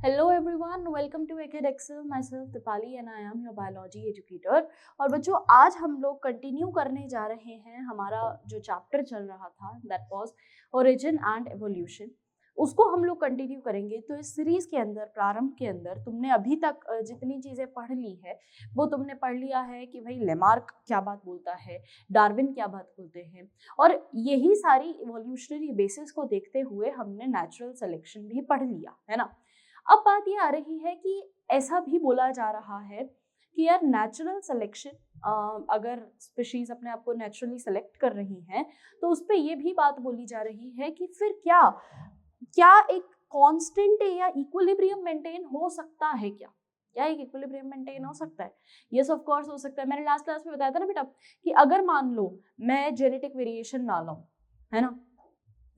Hello everyone, welcome to Acad Excel. Myself Dipali and I am your biology educator. और बच्चों आज हम लोग कंटिन्यू करने जा रहे हैं हमारा जो चैप्टर चल रहा था that was origin and evolution, उसको हम लोग कंटिन्यू करेंगे। तो इस सीरीज के अंदर प्रारंभ के अंदर तुमने अभी तक जितनी चीज़ें पढ़ ली है वो तुमने पढ़ लिया है कि भाई लेमार्क क्या बात बोलता है, डार्विन क्या बात बोलते हैं, और यही सारी इवोल्यूशनरी बेसिस को देखते हुए हमने नेचुरल सिलेक्शन भी पढ़ लिया है ना। अब बात ये आ रही है कि ऐसा भी बोला जा रहा है कि यार नेचुरल सिलेक्शन, अगर स्पीशीज अपने आप को नेचुरली सेलेक्ट कर रही हैं तो उस पर यह भी बात बोली जा रही है कि फिर क्या क्या एक कांस्टेंट या इक्विलिब्रियम मेंटेन हो सकता है, क्या एक इक्विलिब्रियम मेंटेन हो सकता है? यस ऑफ कोर्स हो सकता है। मैंने लास्ट क्लास में बताया था ना बेटा कि अगर मान लो मैं जेनेटिक वेरिएशन ना लाऊं, है ना,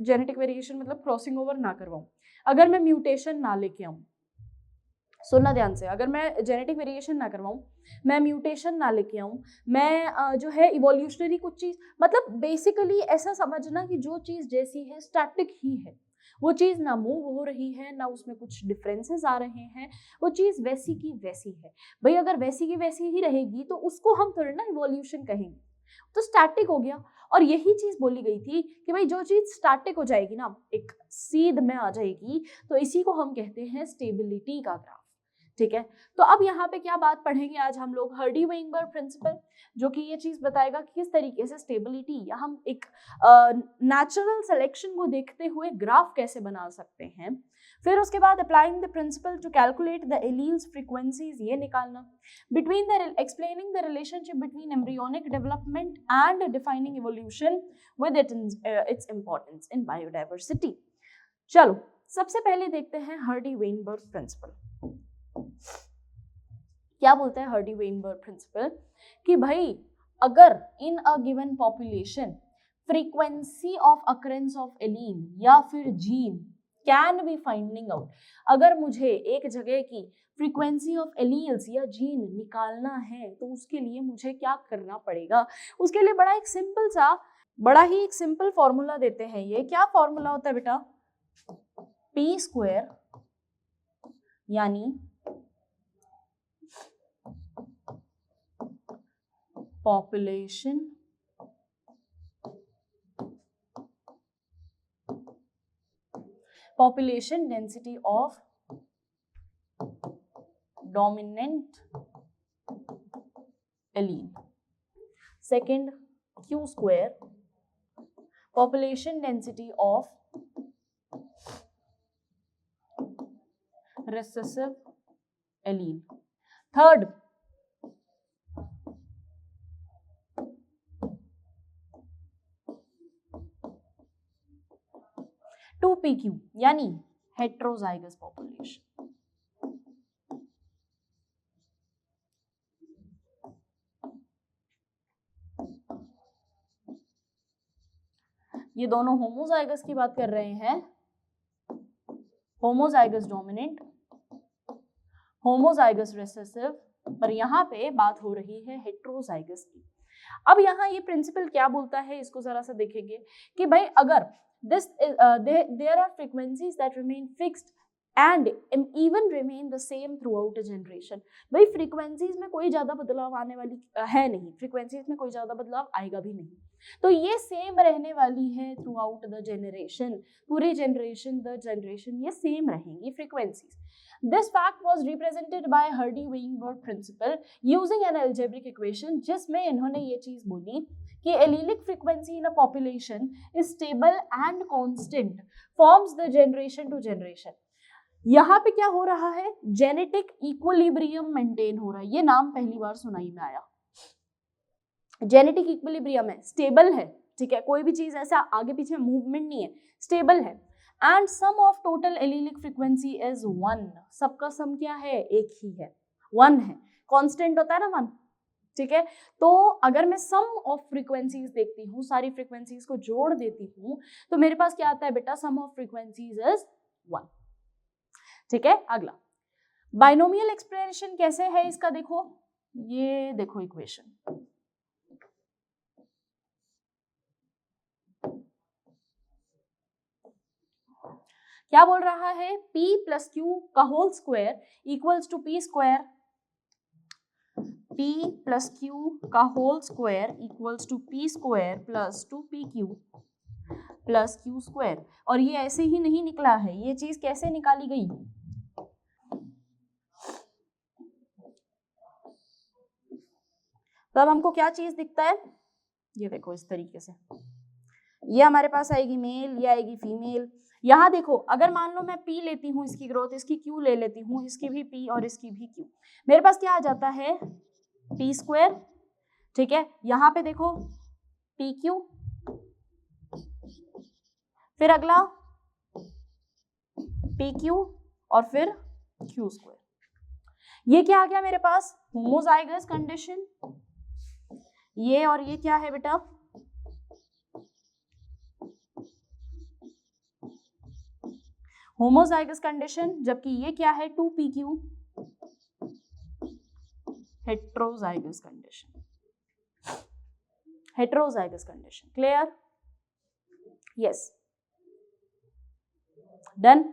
जेनेटिक वेरिएशन मतलब क्रॉसिंग ओवर ना करवाऊं, अगर मैं म्यूटेशन ना लेके आऊं, सुनना ध्यान से, अगर मैं जेनेटिक वेरिएशन ना करवाऊं, मैं म्यूटेशन ना लेके आऊं, मैं जो है इवोल्यूशनरी कुछ चीज, मतलब बेसिकली ऐसा समझना कि जो चीज जैसी है स्टैटिक ही है, वो चीज ना मूव हो रही है ना उसमें कुछ डिफरेंसेस आ रहे हैं, वो चीज वैसी की वैसी है। भाई अगर वैसी की वैसी ही रहेगी तो उसको हम थोड़ा ना इवोल्यूशन कहेंगे, तो स्टैटिक हो गया। और यही चीज बोली गई थी कि भाई जो चीज स्टैटिक हो जाएगी ना, एक सीध में आ जाएगी, तो इसी को हम कहते हैं स्टेबिलिटी का ग्राफ। ठीक है, तो अब यहाँ पे क्या बात पढ़ेंगे आज हम लोग, हर्डी-वेइनबर्ग प्रिंसिपल, जो कि ये चीज बताएगा कि किस तरीके से स्टेबिलिटी या हम एक नेचुरल सिलेक्शन को देखते हुए ग्राफ कैसे बना सकते हैं। फिर उसके बाद applying the principle to calculate the alleles frequencies, ये निकालना, between the explaining the relationship between embryonic development and defining evolution with its importance in biodiversity. चलो सबसे पहले देखते हैं हर्डी-वेइनबर्ग प्रिंसिपल। क्या बोलता है हर्डी-वेइनबर्ग प्रिंसिपल कि भाई अगर in a given population frequency of occurrence of allele या फिर gene can be finding out, अगर मुझे एक जगह की फ्रीक्वेंसी ऑफ एलील्स या जीन निकालना है तो उसके लिए मुझे क्या करना पड़ेगा। उसके लिए बड़ा ही एक सिंपल फॉर्मूला देते हैं। ये क्या फॉर्मूला होता है बेटा? पी स्क्वायर यानी population density of dominant allele, second q square population density of recessive allele, third 2pq यानी heterozygous population। ये दोनों होमोजाइगस की बात कर रहे हैं, होमोजाइगस डोमिनेंट, होमोजाइगस रिसेसिव, पर यहाँ पे बात हो रही है हेट्रोजाइगस की। अब यहाँ ये प्रिंसिपल क्या बोलता है इसको जरा सा देखेंगे कि भाई अगर there are frequencies that remain fixed and even remain the same throughout a generation, भाई फ्रीक्वेंसीज में कोई ज्यादा बदलाव आने वाली है नहीं, फ्रीक्वेंसीज में कोई ज्यादा बदलाव आएगा भी नहीं, तो ये सेम रहने वाली है थ्रू आउट द जनरेशन, पूरे जनरेशन ये सेम रहेंगी frequencies. This fact was represented by Hardy-Weinberg principle using an algebraic equation, जिसमें इन्होंने ये चीज बोली कि allelic frequency in a population is stable and constant forms the generation to generation. यहाँ पे क्या हो रहा है? जेनेटिक इक्विलिब्रियम मेंटेन हो रहा है। ये नाम पहली बार सुनाई में आया, जेनेटिक इक्विलिब्रियम है, स्टेबल है, ठीक है, कोई भी चीज ऐसा आगे पीछे मूवमेंट नहीं है, स्टेबल है। And sum of total allelic frequency is 1, सबका सम क्या है? एक ही है, 1 है, कांस्टेंट होता है ना 1, ठीक है। तो अगर मैं सम ऑफ फ्रीक्वेंसीज देखती हूँ, सारी फ्रीक्वेंसीज को जोड़ देती हूँ, तो मेरे पास क्या आता है बेटा? सम ऑफ फ्रीक्वेंसीज इज 1, ठीक है। अगला बाइनोमियल एक्सप्रेशन कैसे है इसका, देखो, ये देखो इक्वेशन, क्या बोल रहा है, p प्लस क्यू का whole square equals to p square, p plus Q का whole square equals to p square plus 2pq plus q square. और ये ऐसे ही नहीं निकला है, ये चीज कैसे निकाली गई, तो अब हमको क्या चीज दिखता है, ये देखो इस तरीके से, ये हमारे पास आएगी मेल, ये आएगी फीमेल। यहाँ देखो अगर मान लो मैं p लेती हूँ इसकी ग्रोथ, इसकी q ले लेती हूँ, इसकी भी p और इसकी भी q, मेरे पास क्या आ जाता है p स्क्वायर, ठीक है। यहाँ पे देखो pq, फिर अगला pq और फिर q स्क्वायर। ये क्या आ गया मेरे पास, होमोजाइगस कंडीशन। ये और ये क्या है बेटा, होमोजाइगस कंडीशन, जबकि ये क्या है 2pq, heterozygous condition, heterozygous condition. Clear, yes, done,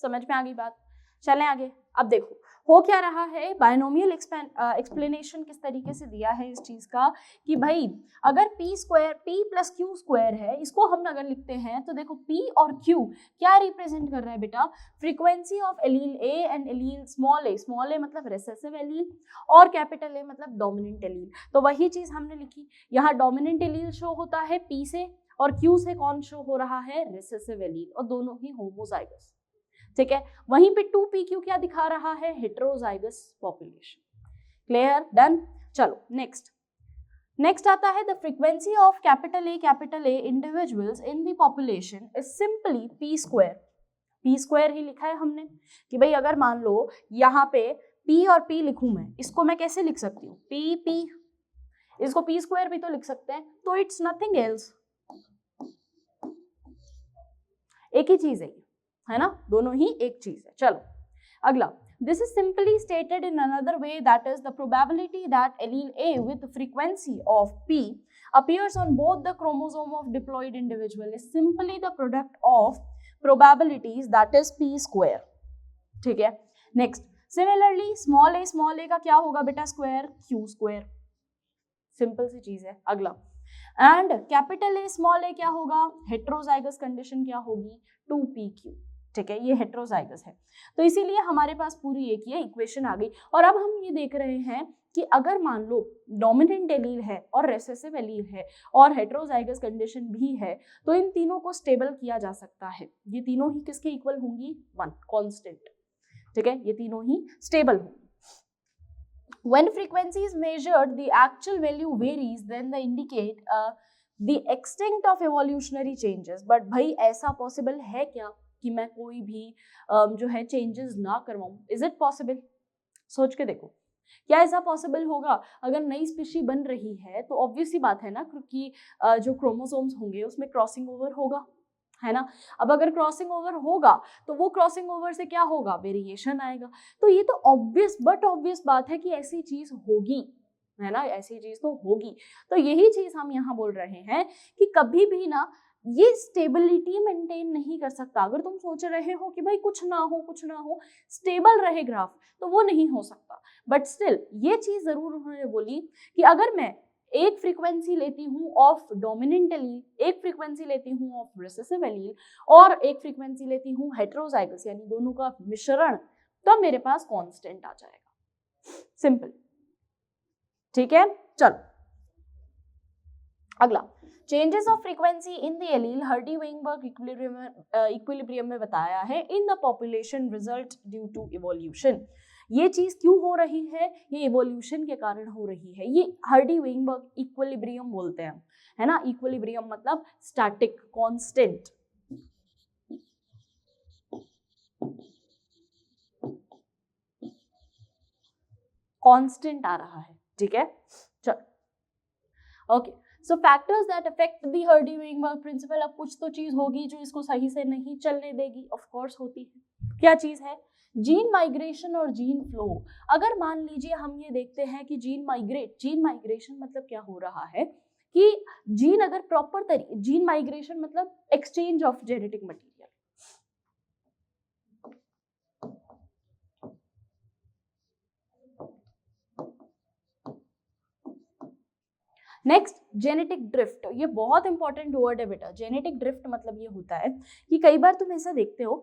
समझ में आ गई बात। चलें आगे। अब देखो हो क्या रहा है, बायनोमियल एक्सप्लेनेशन किस तरीके से दिया है इस चीज का कि भाई अगर p square p plus Q square है, इसको हम अगर लिखते हैं तो देखो p और q क्या रिप्रेजेंट कर रहा है बेटा, frequency of allele a and allele small a मतलब रिसेसिव एलील और कैपिटल A मतलब डोमिनेंट एलील। तो वही चीज हमने लिखी, यहाँ डोमिनेंट एलील शो होता है p से और q से कौन शो हो रहा है, रिसेसिव एलील, और दोनों ही होमोजाइगस, ठीक है। वहीं पे 2pq क्या दिखा रहा है, हेट्रोजाइगस पॉपुलेशन। Clear, done. चलो नेक्स्ट आता है the frequency of capital A individuals in the population is simply p square ही लिखा है हमने कि भाई अगर मान लो यहाँ पे p और p लिखूं मैं, इसको मैं कैसे लिख सकती हूँ, p, इसको p स्क्वायर भी तो लिख सकते हैं, तो इट्स नथिंग एल्स, एक ही चीज है ना, दोनों ही एक चीज है। चलो अगला, this is simply stated in another way, that is the probability that allele A with frequency of p appears on both the chromosome of diploid individual is simply the product of probabilities, that is p square, ठीक है। Next, similarly small a का क्या होगा बेटा, square q square, simple सी चीज है। अगला, and capital A small a क्या होगा, हेट्रोजाइगस कंडीशन क्या होगी, 2pq, ठीक है, ये हेट्रोजाइगस है। तो इसीलिए हमारे पास पूरी एक ये इक्वेशन आ गई। और अब हम ये देख रहे हैं कि अगर मान लो डोमिनेंट एलील है और रिसेसिव एलील है और हेट्रोजाइगस कंडीशन भी है, तो इन तीनों को स्टेबल किया जा सकता है। ये तीनों ही किसके इक्वल होंगी, 1 कांस्टेंट, ठीक है, ये तीनों ही स्टेबल होंगी। When frequency is measured, the actual value varies, then they indicate the extent of evolutionary changes. But भाई ऐसा possible है क्या कि मैं कोई भी जो है चेंजेस ना करवाऊं, इज इट पॉसिबल, सोच के देखो, क्या ऐसा पॉसिबल होगा। अगर नई स्पीशी बन रही है तो ऑब्वियस सी बात है ना, क्योंकि जो क्रोमोसोम्स होंगे उसमें क्रॉसिंग ओवर होगा, है ना। अब अगर क्रॉसिंग ओवर होगा तो वो क्रॉसिंग ओवर से क्या होगा, वेरिएशन आएगा। तो ये तो ऑब्वियस बात है कि ऐसी चीज होगी, है ना, ऐसी चीज तो होगी। तो यही चीज हम यहाँ बोल रहे हैं कि कभी भी ना ये स्टेबिलिटी मेंटेन नहीं कर सकता। अगर तुम सोच रहे हो कि भाई कुछ ना हो स्टेबल रहे ग्राफ, तो वो नहीं हो सकता। बट स्टिल ये चीज जरूर उन्होंने बोली कि अगर मैं एक फ्रीक्वेंसी लेती हूँ ऑफ डोमिनेंट एलील, एक फ्रीक्वेंसी लेती हूँ ऑफ रिसेसिव एलील और एक फ्रीक्वेंसी लेती हूँ हेट्रोजाइगस, यानी दोनों का मिश्रण, तो मेरे पास कांस्टेंट आ जाएगा, सिंपल, ठीक है। चलो अगला, changes of frequency in the allele Hardy Weinberg equilibrium में बताया है in the population result due to evolution. ये चीज क्यों हो रही है, ये इवोल्यूशन के कारण हो रही है। ये हर्डी-वेइनबर्ग इक्विलिब्रियम बोलते हैं, है ना। इक्विलिब्रियम मतलब स्टैटिक, कांस्टेंट, कांस्टेंट आ रहा है, ठीक है। चलो okay, so factors that affect the Hardy Weinberg principle. अब कुछ तो चीज होगी जो इसको सही से नहीं चलने देगी, ऑफ कोर्स होती है। क्या चीज है, जीन माइग्रेशन और जीन फ्लो। अगर मान लीजिए हम ये देखते हैं कि जीन माइग्रेशन मतलब क्या हो रहा है कि जीन अगर प्रॉपर तरीके, जीन माइग्रेशन मतलब exchange of genetic material, next genetic drift, ये बहुत इंपॉर्टेंट वर्ड है बेटा। जेनेटिक ड्रिफ्ट मतलब ये होता है कि कई बार तुम ऐसा देखते हो,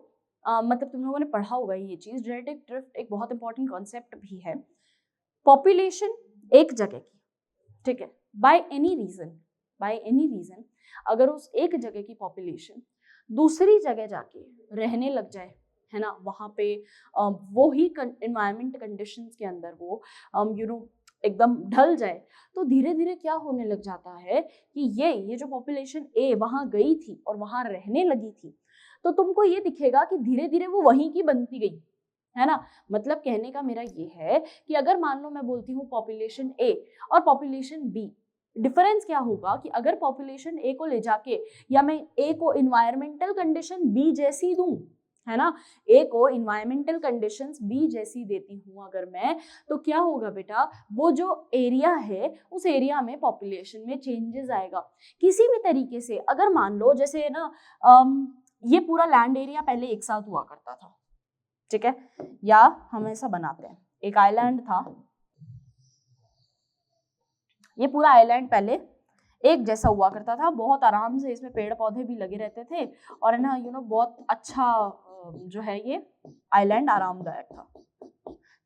मतलब तुम लोगों ने पढ़ा होगा ये चीज। जेनेटिक ड्रिफ्ट एक बहुत इंपॉर्टेंट कॉन्सेप्ट भी है। पॉपुलेशन एक जगह की, ठीक है, बाय एनी रीजन अगर उस एक जगह की पॉपुलेशन दूसरी जगह जाके रहने लग जाए, है ना, वहाँ पे वो ही एनवायरमेंट कंडीशंस के अंदर वो एकदम ढल जाए, तो धीरे धीरे क्या होने लग जाता है कि ये जो पॉपुलेशन ए वहाँ गई थी और वहाँ रहने लगी थी, तो तुमको ये दिखेगा कि धीरे धीरे वो वहीं की बनती गई, है ना। मतलब कहने का मेरा ये है कि अगर मान लो मैं बोलती हूँ पॉपुलेशन ए और पॉपुलेशन बी, डिफरेंस क्या होगा कि अगर पॉपुलेशन ए को ले जाके या मैं ए को इन्वायरमेंटल कंडीशन बी जैसी दूं, है ना, ए को इन्वायरमेंटल कंडीशंस बी जैसी देती हूँ अगर मैं, तो क्या होगा बेटा, वो जो एरिया है उस एरिया में पॉपुलेशन में चेंजेस आएगा किसी भी तरीके से। अगर मान लो जैसे ना ये पूरा लैंड एरिया पहले एक साथ हुआ करता था, ठीक है, या हम ऐसा बनाते हैं, एक आइलैंड था, ये पूरा आइलैंड पहले एक जैसा हुआ करता था, बहुत आराम से इसमें पेड़ पौधे भी लगे रहते थे और है ना बहुत अच्छा जो है ये आइलैंड आरामदायक था,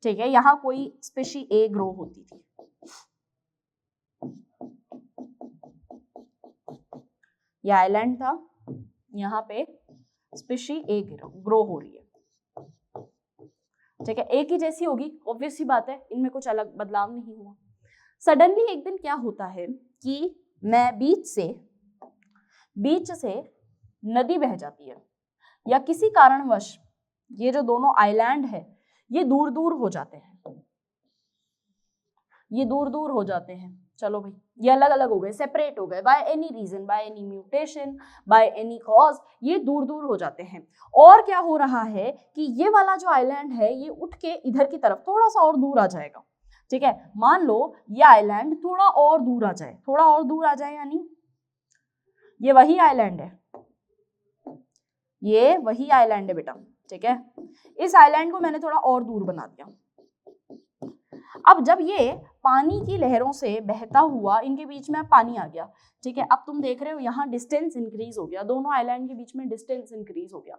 ठीक है। यहाँ कोई स्पीशी ए ग्रो होती थी, ये आइलैंड था, यहाँ पे स्पीशी ए ग्रो हो रही है, ठीक है, एक ही जैसी होगी, ऑब्वियस सी बात है, इनमें कुछ अलग बदलाव नहीं हुआ। सडनली एक दिन क्या होता है कि मैं बीच से नदी बह जाती है, या किसी कारणवश ये जो दोनों आइलैंड है ये दूर दूर हो जाते हैं, ये दूर दूर हो जाते हैं, चलो भाई ये अलग अलग हो गए, सेपरेट हो गए, by any reason, by any mutation, by any cause, ये दूर दूर हो जाते हैं। और क्या हो रहा है कि ये वाला जो आइलैंड है ये उठ के इधर की तरफ थोड़ा सा और दूर आ जाएगा, ठीक है। मान लो ये आइलैंड थोड़ा और दूर आ जाए, थोड़ा और दूर आ जाए, यानी ये वही आइलैंड है, ये वही आइलैंड है बेटा, ठीक है। इस आइलैंड को मैंने थोड़ा और दूर बना दिया। अब जब ये पानी की लहरों से बहता हुआ इनके बीच में पानी आ गया, ठीक है, अब तुम देख रहे हो यहाँ डिस्टेंस इंक्रीज हो गया, दोनों आइलैंड के बीच में डिस्टेंस इंक्रीज हो गया,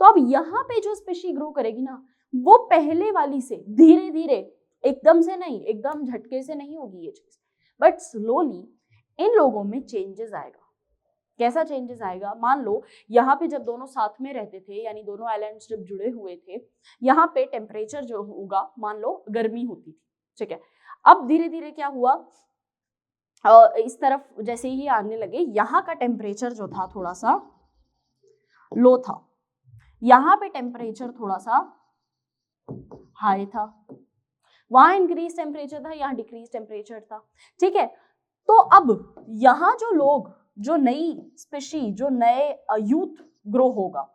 तो अब यहाँ पे जो स्पीशी ग्रो करेगी ना, वो पहले वाली से धीरे धीरे, एकदम से नहीं, एकदम झटके से नहीं होगी ये चीज, बट स्लोली इन लोगों में चेंजेस आएगा। कैसा चेंजेस आएगा, मान लो यहाँ पे जब दोनों साथ में रहते थे, यानी दोनों आइलैंड्स जब जुड़े हुए थे, यहाँ पे टेम्परेचर जो होगा, मान लो गर्मी होती थी, ठीक है। अब धीरे धीरे क्या हुआ, इस तरफ जैसे ही आने लगे, यहाँ का टेम्परेचर जो था थोड़ा सा लो था, यहाँ पे टेम्परेचर थोड़ा सा हाई था, वहां इंक्रीज टेम्परेचर था, यहाँ डिक्रीज टेम्परेचर था, ठीक है। तो अब यहाँ जो लोग, जो नई स्पीशी, जो नए यूथ ग्रो होगा,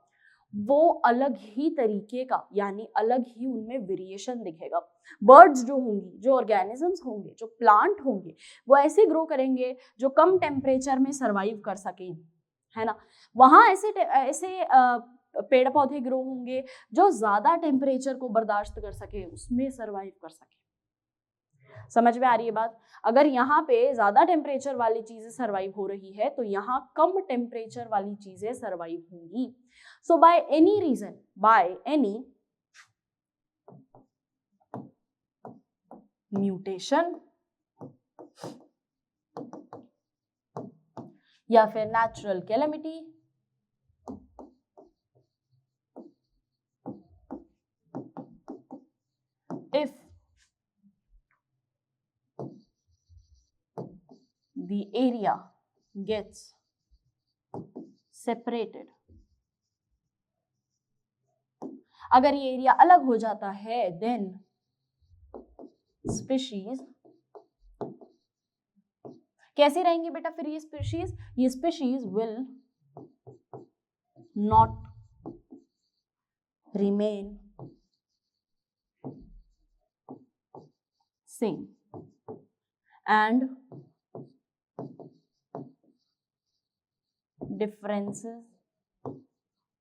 वो अलग ही तरीके का, यानी अलग ही उनमें वेरिएशन दिखेगा। बर्ड्स जो होंगी, जो ऑर्गेनिजम्स होंगे, जो प्लांट होंगे, वो ऐसे ग्रो करेंगे जो कम टेम्परेचर में सरवाइव कर सके, है ना। वहां ऐसे पेड़ पौधे ग्रो होंगे जो ज्यादा टेम्परेचर को बर्दाश्त कर सके, उसमें सरवाइव कर सके। समझ में आ रही है बात। अगर यहाँ पे ज्यादा टेम्परेचर वाली चीजें सरवाइव हो रही है, तो यहाँ कम टेम्परेचर वाली चीजें सरवाइव होंगी। So by any reason, by any mutation या फिर natural calamity, if the area gets separated, अगर ये एरिया अलग हो जाता है, then species, कैसे रहेंगे बेटा फिर ये species will not remain same and differences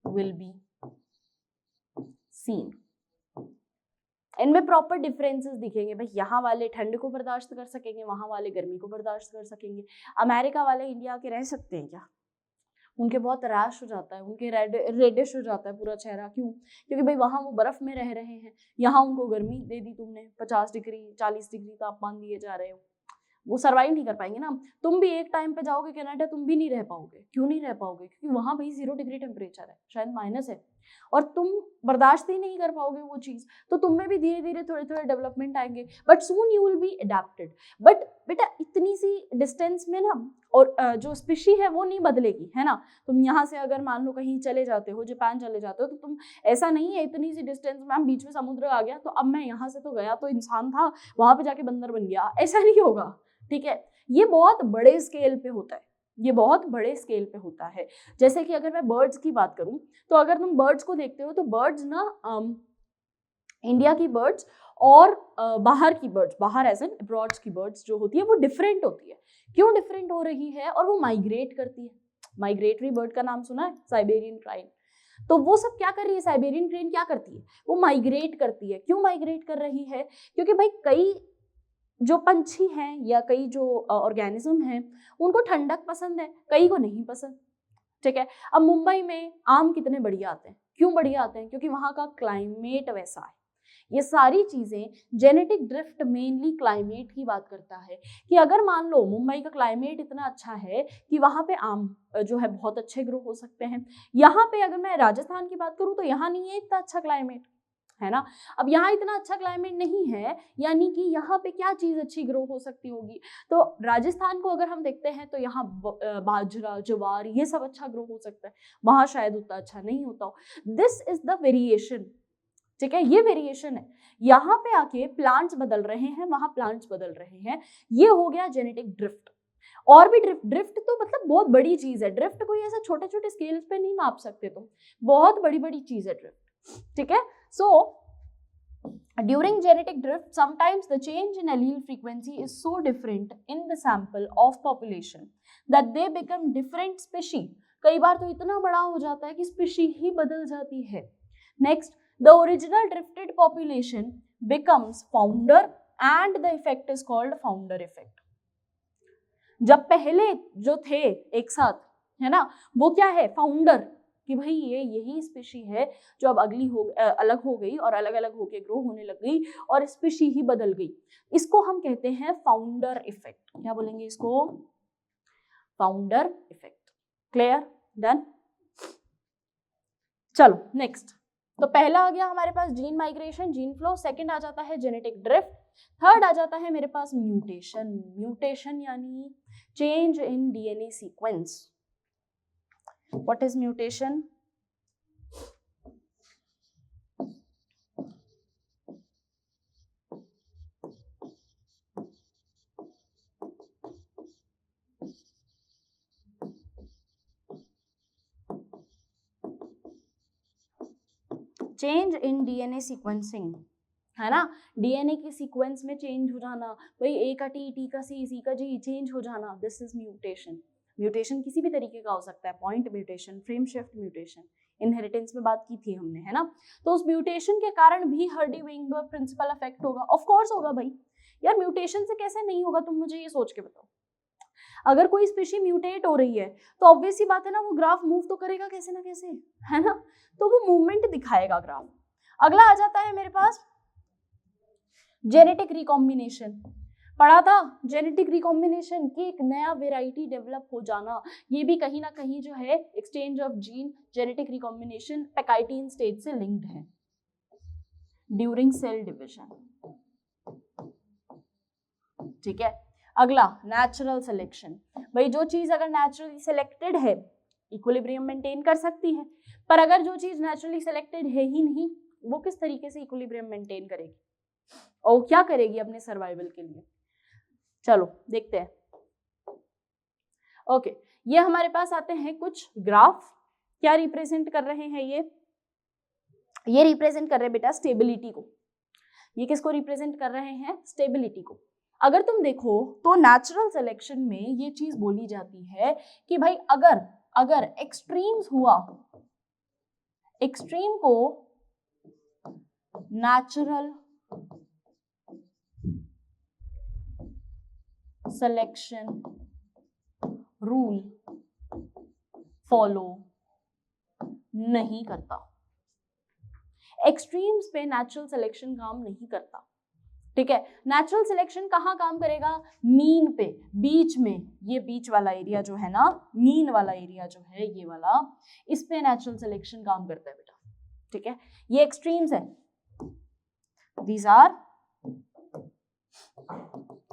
will be seen। इनमें प्रॉपर डिफरेंसेस दिखेंगे भाई। यहाँ वाले ठंड को बर्दाश्त कर सकेंगे, वहाँ वाले गर्मी को बर्दाश्त कर सकेंगे। अमेरिका वाले इंडिया के रह सकते हैं क्या? उनके बहुत रैश हो जाता है, उनके रेडिश हो जाता है पूरा चेहरा। क्यों? क्योंकि भाई वहाँ वो बर्फ में रह रहे हैं, यहाँ उनको गर्मी दे दी तुमने, 50 डिग्री 40 डिग्री तापमान दिए जा रहे हो, वो सर्वाइव नहीं कर पाएंगे ना। तुम भी एक टाइम पे जाओगे कनाडा, तुम भी नहीं रह पाओगे। क्यों नहीं रह पाओगे? क्योंकि वहां भाई 0 डिग्री टेम्परेचर है, शायद माइनस है, और तुम बर्दाश्त ही नहीं कर पाओगे वो चीज। तो तुम में भी धीरे धीरे थोड़े थोड़े डेवलपमेंट आएंगे, but soon you will be adapted. But बेटा इतनी सी डिस्टेंस में ना, और जो स्पीशी है वो नहीं बदलेगी, है ना। तुम यहाँ से अगर मान लो कहीं चले जाते हो, जापान चले जाते हो, तो तुम ऐसा नहीं है इतनी सी डिस्टेंस में हम बीच में समुद्र आ गया तो अब मैं यहाँ से तो गया तो इंसान था, वहां पे जाके बंदर बन गया, ऐसा नहीं होगा। ठीक है, ये बहुत बड़े स्केल पे होता है, ये बहुत बड़े स्केल पे होता है। जैसे कि अगर मैं बर्ड्स की बात करूं, तो अगर तुम बर्ड्स को देखते हो तो बर्ड्स ना इंडिया की बर्ड्स और बाहर की बर्ड्स, बाहर एज एन अब्रॉड की बर्ड्स जो होती है वो डिफरेंट होती है। क्यों डिफरेंट हो रही है? और वो माइग्रेट करती है। माइग्रेटरी बर्ड का नाम सुना है? साइबेरियन क्राइन। तो वो सब क्या कर रही है? साइबेरियन क्रेन क्या करती है? वो माइग्रेट करती है। क्यों माइग्रेट कर रही है? क्योंकि भाई कई जो पंछी हैं या कई जो ऑर्गेनिज्म हैं उनको ठंडक पसंद है, कई को नहीं पसंद। ठीक है, अब मुंबई में आम कितने बढ़िया आते हैं। क्यों बढ़िया आते हैं? क्योंकि वहां का क्लाइमेट वैसा है। ये सारी चीजें, जेनेटिक ड्रिफ्ट मेनली क्लाइमेट की बात करता है कि अगर मान लो मुंबई का क्लाइमेट इतना अच्छा है कि वहां पे आम जो है बहुत अच्छे ग्रो हो सकते हैं। यहाँ पे अगर मैं राजस्थान की बात करूं तो यहाँ नहीं है इतना अच्छा क्लाइमेट, है ना। अब यहाँ इतना अच्छा क्लाइमेट नहीं है, यानी कि यहाँ पे क्या चीज अच्छी ग्रो हो सकती होगी? तो राजस्थान को अगर हम देखते हैं तो यहाँ बाजरा, ज्वार, ये सब अच्छा ग्रो हो सकता है, वहां शायद उतना अच्छा नहीं होता हो। This is the variation. ठीक है, ये वेरिएशन है। यहाँ पे आके प्लांट्स बदल रहे हैं, वहां प्लांट्स बदल रहे हैं, ये हो गया जेनेटिक ड्रिफ्ट। और भी ड्रिफ्ट तो मतलब बहुत बड़ी चीज है। ड्रिफ्ट कोई ऐसा छोटे छोटे स्केल्स पे नहीं माप सकते तुम, बहुत बड़ी बड़ी चीज है ड्रिफ्ट। ठीक है, so during genetic drift sometimes the change in allele frequency is so different in the sample of population that they become different species. कई बार तो इतना बड़ा हो जाता है कि स्पीशी ही बदल जाती है। Next, the original drifted population becomes founder and the effect is called founder effect. जब पहले जो थे एक साथ, है ना, वो क्या है? फाउंडर, कि भाई ये यही स्पीशी है जो अब अलग हो गई और अलग अलग होके ग्रो होने लग गई और स्पीशी ही बदल गई। इसको हम कहते हैं फाउंडर इफेक्ट। क्या बोलेंगे इसको? Founder effect. क्लियर? डन? चलो नेक्स्ट। तो पहला आ गया हमारे पास gene migration, gene flow. Second आ जाता है जेनेटिक ड्रिफ्ट। थर्ड आ जाता है मेरे पास म्यूटेशन। म्यूटेशन यानी change in DNA sequence. What is mutation? Change in DNA sequencing, है ना। डीएनए के सीक्वेंस में चेंज हो जाना, भाई ए का टी, टी का सी, सी का जी, चेंज हो जाना, दिस इज म्यूटेशन। म्यूटेशन किसी भी तरीके का हो सकता है, point mutation, frame shift mutation, inheritance में बात की थी हमने, है ना। तो उस म्यूटेशन के कारण भी हर्डी-वेइनबर्ग प्रिंसिपल अफेक्ट होगा। ऑफ कोर्स होगा भाई, यार म्यूटेशन से कैसे नहीं होगा, तुम मुझे ये सोच के बताओ। अगर कोई स्पीशी म्यूटेट हो रही है तो ऑब्वियस सी बात है ना, वो ग्राफ मूव तो करेगा कैसे ना कैसे, है ना, तो वो मूवमेंट दिखाएगा ग्राफ। अगला आ जाता है मेरे पास जेनेटिक रिकॉम्बिनेशन। पढ़ा था जेनेटिक रिकॉम्बिनेशन की एक नया वेराइटी डेवलप हो जाना, ये भी कहीं ना कहीं जो है exchange of gene, genetic recombination pachytene stage से लिंक्ड है ड्यूरिंग सेल डिविजन। ठीक है, अगला नेचुरल सिलेक्शन। भाई जो चीज अगर नेचुरली सिलेक्टेड है इक्विलिब्रियम मेंटेन कर सकती है, पर अगर जो चीज नेचुरली सिलेक्टेड है ही नहीं, वो किस तरीके से इक्विलिब्रियम मेंटेन करेगी और क्या करेगी अपने सर्वाइवल के लिए? चलो देखते हैं। ओके, ये हमारे पास आते हैं कुछ ग्राफ। क्या रिप्रेजेंट कर रहे हैं ये रिप्रेजेंट कर रहे हैं बेटा स्टेबिलिटी को। ये किसको रिप्रेजेंट कर रहे हैं? स्टेबिलिटी को। अगर तुम देखो तो नेचुरल सिलेक्शन में ये चीज बोली जाती है कि भाई अगर एक्सट्रीम्स हुआ, एक्सट्रीम को नेचुरल सिलेक्शन रूल फॉलो नहीं करता। एक्सट्रीम्स पे नेचुरल सिलेक्शन काम नहीं करता, ठीक है। नेचुरल सिलेक्शन कहाँ काम करेगा? मीन पे, बीच में, ये बीच वाला एरिया जो है ना, मीन वाला एरिया जो है ये वाला, इस पे नेचुरल सिलेक्शन काम करता है बेटा, ठीक है। ये एक्सट्रीम्स है, दीज आर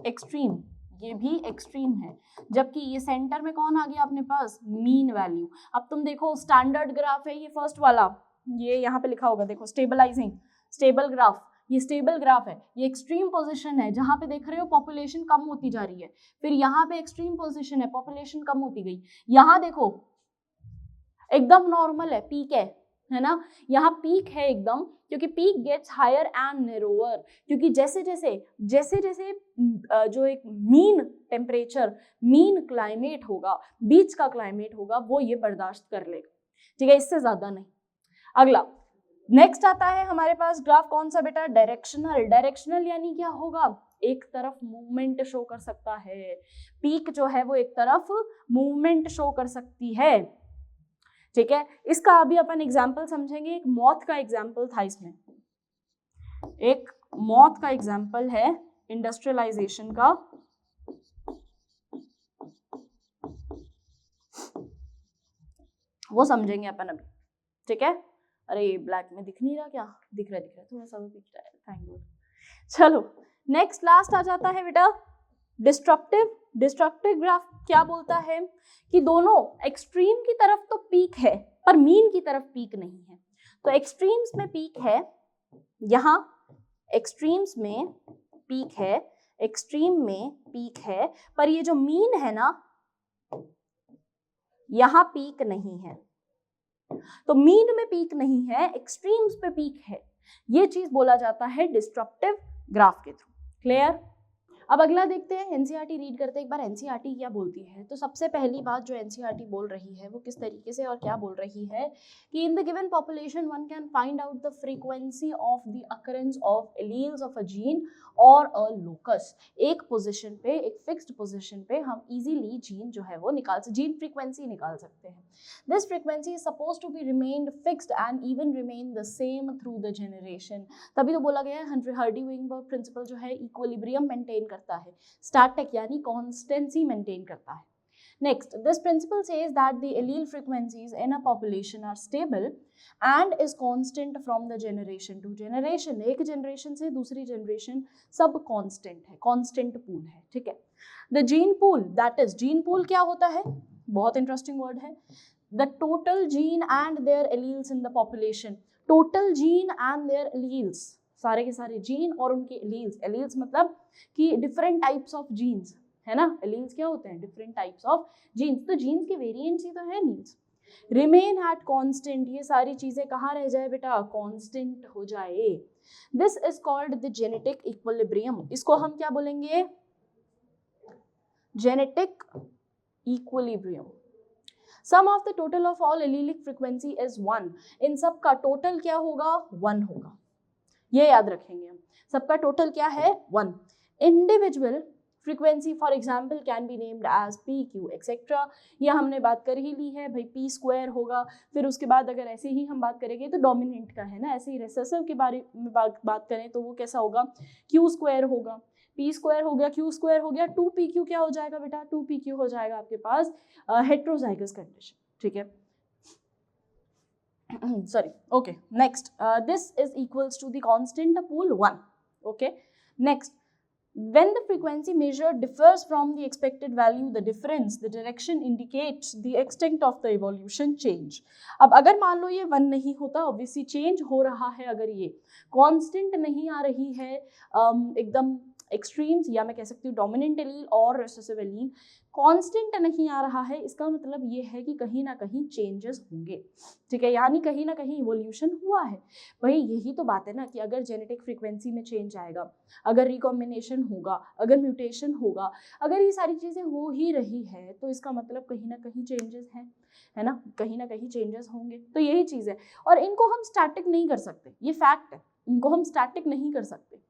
एक्सट्रीम, ये भी एक्सट्रीम है। जबकि ये सेंटर में कौन आ गया अपने पास? Mean value. अब तुम देखो स्टैंडर्ड ग्राफ है ये फर्स्ट वाला, ये यहाँ पे लिखा होगा, देखो स्टेबलाइजिंग, स्टेबल ग्राफ, ये स्टेबल ग्राफ है। ये एक्सट्रीम पोजीशन है जहां पे देख रहे हो पॉपुलेशन कम होती जा रही है, फिर यहाँ पे एक्सट्रीम पोजीशन है, पॉपुलेशन कम होती गई। यहाँ देखो एकदम नॉर्मल है, पीक है ना, यहाँ पीक है एकदम, क्योंकि peak gets higher and narrower, क्योंकि जैसे जैसे जो एक मीन टेम्परेचर, मीन क्लाइमेट होगा, बीच का क्लाइमेट होगा, वो ये बर्दाश्त कर लेगा, ठीक है, इससे ज्यादा नहीं। अगला नेक्स्ट आता है हमारे पास ग्राफ, कौन सा बेटा? डायरेक्शनल। डायरेक्शनल यानी क्या होगा? एक तरफ मूवमेंट शो कर सकता है, पीक जो है वो एक तरफ मूवमेंट शो कर सकती है, ठीक है। इसका अभी अपन एग्जाम्पल समझेंगे, एक मॉथ का एग्जाम्पल था इसमें, एक मॉथ का एग्जाम्पल है इंडस्ट्रियलाइजेशन का, वो समझेंगे अपन अभी, ठीक है। अरे ब्लैक में दिख नहीं रहा क्या? दिख रहा है, थोड़ा सा दिख रहा है, थैंक गॉड। चलो नेक्स्ट लास्ट आ जाता है बेटा डिस्ट्रक्टिव। डिस्ट्रक्टिव ग्राफ क्या बोलता है कि दोनों एक्सट्रीम की तरफ तो पीक है पर मीन की तरफ पीक नहीं है। तो एक्सट्रीम्स में पीक है, यहाँ एक्सट्रीम्स में पीक है, एक्सट्रीम में पीक है, पर ये जो मीन है ना, यहाँ पीक नहीं है। तो मीन में पीक नहीं है, एक्सट्रीम्स पे पीक है, ये चीज बोला जाता है डिस्ट्रक्टिव ग्राफ के थ्रू। क्लियर? अब अगला देखते हैं, एनसीईआरटी रीड करते हैं एक बार, एनसीईआरटी क्या बोलती है। तो सबसे पहली बात जो एनसीईआरटी बोल रही है वो किस तरीके से और क्या बोल रही है कि in the given population one can find out the frequency of the occurrence of alleles of a gene और अ लोकस। एक पोजीशन पे, एक फिक्स्ड पोजीशन पे हम इजीली जीन जो है वो जीन फ्रीक्वेंसी निकाल सकते हैं। This frequency is suppose to be remained fixed and even remain the same through the generation. तभी तो बोला गया है हार्डी-वेइनबर्ग प्रिंसिपल जो है इक्विलिब्रियम मेंटेन करता है, स्टैटिक यानी कांस्टेंसी मेंटेन करता है। Next, this principle says that the allele frequencies in a population are stable and is constant from the generation to generation. एक generation से दूसरी generation सब constant है, constant pool है, ठीक है। The gene pool, that is gene pool क्या होता है? बहुत interesting word है। The total gene and their alleles in the population. Total gene and their alleles, सारे के सारे जीन और उनके alleles. Alleles मतलब कि different types of genes, है ना। एलील्स क्या होते हैं? Different types of genes. तो जीन्स के वेरिएंट्स ही तो है एलील्स। रिमेन एट कांस्टेंट, ये सारी चीजें कहाँ रह जाए बेटा? कांस्टेंट हो जाए। This is called the genetic equilibrium. इसको हम क्या बोलेंगे? Genetic equilibrium. Sum of the total of all allelic frequency is 1। इन सब का टोटल क्या होगा? 1 होगा, ये याद रखेंगे हम। सबका टोटल क्या है? 1। Individual frequency for example can be named as P Q etcetera. ये हमने बात कर ही ली है भाई, पी स्क्वायर होगा। फिर उसके बाद अगर ऐसे ही हम बात करेंगे तो डोमिनेंट का है ना, ऐसे ही रिसेसिव के बारे में बात करें तो वो कैसा होगा? क्यू स्क्वायर होगा, पी स्क्वायर हो गया, क्यू स्क्वायर हो गया, 2pq क्या हो जाएगा बेटा? 2pq हो जाएगा आपके पास हेट्रोजाइगस कंडीशन, ठीक है। sorry, okay, next, this is equals to the constant pool 1, okay. Next, when the frequency measured differs from the expected value, the difference, the direction indicates the extent of the evolution change. अब अगर मान लो ये 1 नहीं होता, obviously change हो रहा है, अगर ये constant नहीं आ रही है, एकदम एक्सट्रीम्स या मैं कह सकती हूँ डोमिनेंट एलील और रिसेसिव एलील कांस्टेंट नहीं आ रहा है, इसका मतलब ये है कि कहीं ना कहीं चेंजेस होंगे, ठीक है, यानी कहीं ना कहीं इवोल्यूशन हुआ है। भाई यही तो बात है ना कि अगर जेनेटिक फ्रीक्वेंसी में चेंज आएगा, अगर रिकॉम्बिनेशन होगा, अगर म्यूटेशन होगा, अगर ये सारी चीज़ें हो ही रही है तो इसका मतलब कहीं ना कहीं चेंजेस हैं, है ना, कहीं ना कहीं चेंजेस होंगे। तो यही चीज़ है और इनको हम स्टैटिक नहीं कर सकते, ये फैक्ट है, इनको हम स्टैटिक नहीं कर सकते।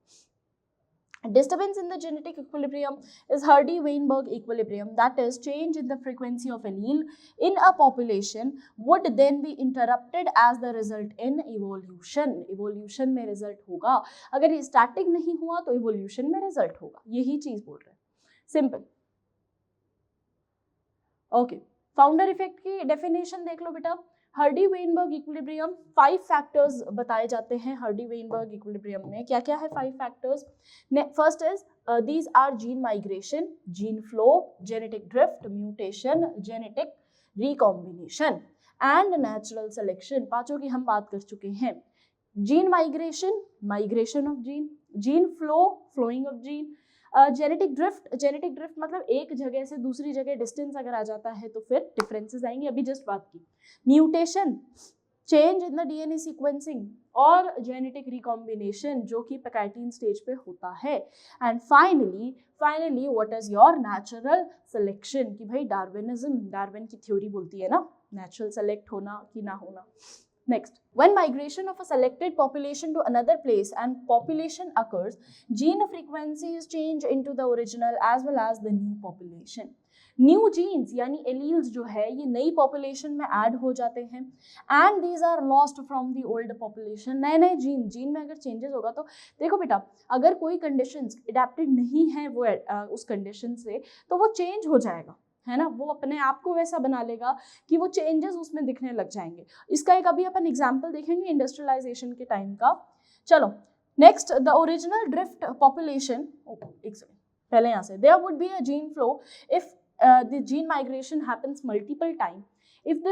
Disturbance in the genetic equilibrium is Hardy-Weinberg equilibrium, that is change in the frequency of allele in a population would then be interrupted as the result in evolution. Evolution में result होगा, अगर ये static नहीं हुआ तो evolution में result होगा, यही चीज बोल रहे हैं, simple. Okay, founder effect की definition देख लो बेटा। हर्डी वेनबर्ग इक्विलिब्रियम 5 फैक्टर्स बताए जाते हैं हर्डी वेनबर्ग इक्विलिब्रियम में। क्या क्या है 5 factors? First is these are gene migration, gene flow, genetic drift, mutation, genetic recombination and natural selection. पांचों की हम बात कर चुके हैं। Gene migration, migration of gene, gene flow, flowing of gene, genetic drift, genetic drift मतलब एक जगह से दूसरी जगह डिस्टेंस अगर आ जाता है तो फिर डिफरेंसेस आएंगे, अभी जस्ट बात की। Mutation, change in the DNA sequencing, और जेनेटिक रिकॉम्बिनेशन जो कि पैकेटिन स्टेज पे होता है। And finally what is your natural selection, कि भाई डार्विनिज्म, डार्विन की थ्योरी बोलती है ना नेचुरल सेलेक्ट होना कि ना होना। Next, when migration of a selected population to another place and population occurs, gene frequencies change into the original as well as the new population. New genes यानी alleles जो है ये नई पॉपुलेशन में ऐड हो जाते हैं and these are lost from the old population. नए नए जीन में अगर चेंजेस होगा तो देखो बेटा, अगर कोई कंडीशंस अडेप्टेड नहीं है वो उस कंडीशन से तो वो चेंज हो जाएगा, है ना, वो अपने आप को वैसा बना लेगा कि वो चेंजेस उसमें दिखने लग जाएंगे। इसका एक अभी अपन एग्जांपल देखेंगे इंडस्ट्रियलाइजेशन के टाइम का। चलो next, the original drift population, एक सेकंड पहले यहाँ से, there would be a gene flow if the gene migration happens multiple times. If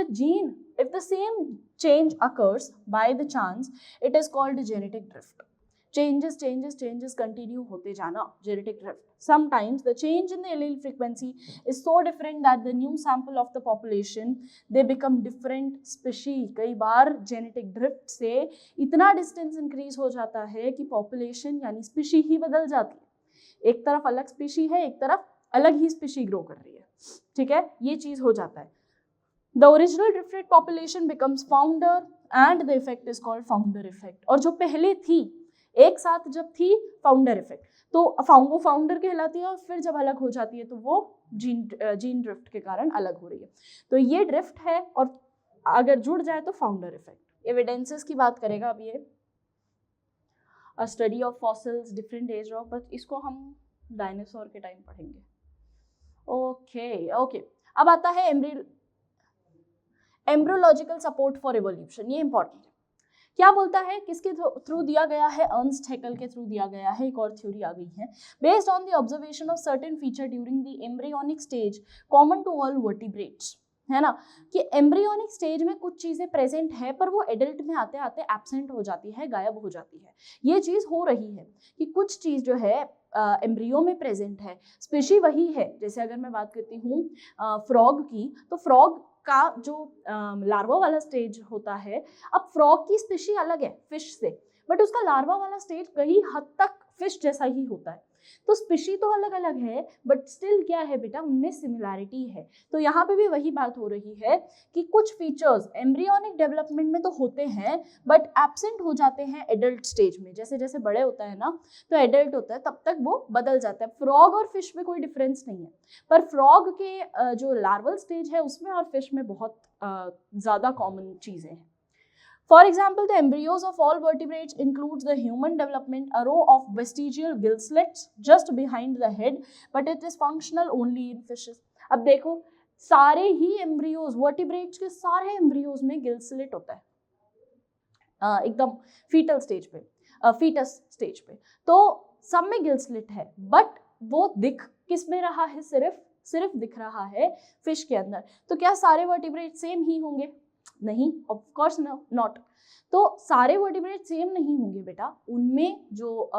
the same change occurs by the chance, it is called genetic drift. Changes continue होते जाना, genetic drift. Sometimes the change in the allele frequency is so different that the new sample of the population they become different species. कई बार genetic drift से इतना distance increase हो जाता है कि population यानी species ही बदल जाती है, एक तरफ अलग species है, एक तरफ अलग ही स्पीशी ग्रो कर रही है, ठीक है, ये चीज हो जाता है। The original drifted population becomes founder and the effect is called founder effect. और जो पहले थी एक साथ जब थी फाउंडर इफेक्ट तो वो फाउंडर कहलाती है, और फिर जब अलग हो जाती है तो वो जीन ड्रिफ्ट के कारण अलग हो रही है। तो ये ड्रिफ्ट है और अगर जुड़ जाए तो फाउंडर इफेक्ट। एविडेंसेस की बात करेगा अब ये, a study of fossils different age of, but इसको हम डायनासोर के टाइम पढ़ेंगे। ओके अब आता है एम्ब्रियोलॉजिकल सपोर्ट फॉर इवोल्यूशन। ये इंपॉर्टेंट है। क्या बोलता है, किसके थ्रू दिया गया है? अर्नस्ट हैकेल के थ्रू दिया गया है। एक और थ्योरी आ गई है, based on the observation of certain feature during the embryonic stage common to all vertebrates, है ना, कि एम्ब्रियोनिक स्टेज में कुछ चीजें प्रेजेंट है पर वो एडल्ट में आते आते एब्सेंट हो जाती है, गायब हो जाती है। ये चीज हो रही है कि कुछ चीज जो है एम्ब्रियो में प्रेजेंट है, स्पीशी वही है। जैसे अगर मैं बात करती हूँ फ्रॉग की, तो फ्रॉग का जो लार्वा वाला स्टेज होता है, अब फ्रॉग की स्पीशी अलग है फिश से, बट उसका लार्वा वाला स्टेज कई हद तक फिश जैसा ही होता है। तो स्पीशी तो अलग अलग है बट स्टिल क्या है बेटा, उनमें सिमिलैरिटी है। तो यहाँ पे भी वही बात हो रही है कि कुछ फीचर्स एम्ब्रियोनिक डेवलपमेंट में तो होते हैं बट एब्सेंट हो जाते हैं एडल्ट स्टेज में। जैसे जैसे बड़े होता है ना तो एडल्ट होता है तब तक वो बदल जाता है। फ्रॉग और फिश में कोई डिफरेंस नहीं है, पर फ्रॉग के जो लार्वल स्टेज है उसमें और फिश में बहुत ज़्यादा कॉमन चीज़ें हैं। For example, the embryos of all vertebrates includes the human development, a row of vestigial gill slits just behind the head, but it is functional only in fishes. अब देखो सारे ही एम्ब्रियोज, वर्टिब्रेट्स के सारे embryos में Gill slit होता है एकदम fetal stage पे, फीटस स्टेज पे, तो सब में गिल स्लिट है, बट वो दिख किस में रहा है, सिर्फ दिख रहा है फिश के अंदर। तो क्या सारे वर्टिब्रेट सेम ही होंगे? नहीं, ऑफ कोर्स नॉट। तो सारे वर्टिब्रेट सेम नहीं होंगे बेटा, उनमें जो